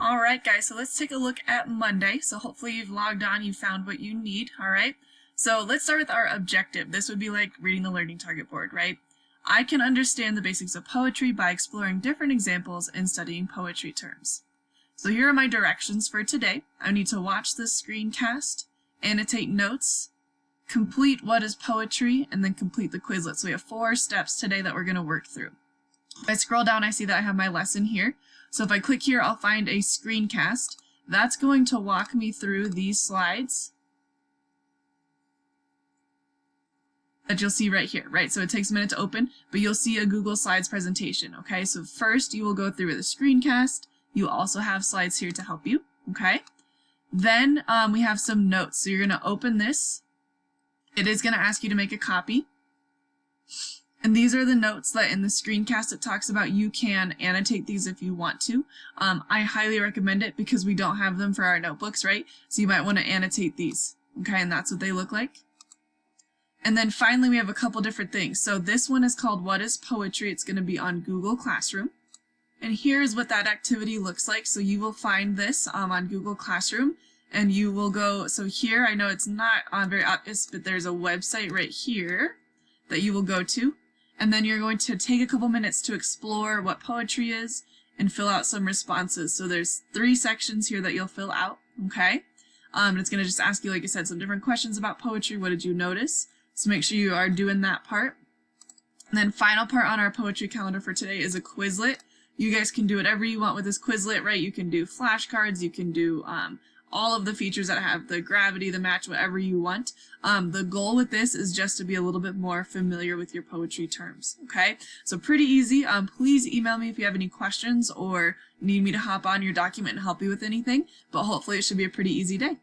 Alright guys, so let's take a look at Monday. So hopefully you've logged on, you found what you need, alright? So let's start with our objective. This would be like reading the learning target board, right? I can understand the basics of poetry by exploring different examples and studying poetry terms. So here are my directions for today. I need to watch this screencast, annotate notes, complete what is poetry, and then complete the Quizlet. So we have 4 steps today that we're going to work through. If I scroll down, I see that I have my lesson here. So if I click here, I'll find a screencast. That's going to walk me through these slides that you'll see right here, right? So it takes a minute to open, but you'll see a Google Slides presentation, okay? So first you will go through the screencast. You also have slides here to help you, okay? Then we have some notes. So you're going to open this. It is going to ask you to make a copy. And these are the notes that in the screencast it talks about. You can annotate these if you want to. I highly recommend it because we don't have them for our notebooks, right? So you might want to annotate these, okay? And that's what they look like. And then finally we have a couple different things. So this one is called What is Poetry? It's going to be on Google Classroom. And here's what that activity looks like. So you will find this on Google Classroom. And you will go, so here, I know it's not very obvious, but there's a website right here that you will go to. And then you're going to take a couple minutes to explore what poetry is and fill out some responses. So there's 3 sections here that you'll fill out, okay? And it's going to just ask you, like I said, some different questions about poetry. What did you notice? So make sure you are doing that part. And then final part on our poetry calendar for today is a Quizlet. You guys can do whatever you want with this Quizlet, right? You can do flashcards, you can do all of the features that have the gravity, the match, whatever you want. The goal with this is just to be a little bit more familiar with your poetry terms, okay? So pretty easy. Please email me if you have any questions or need me to hop on your document and help you with anything, but hopefully it should be a pretty easy day.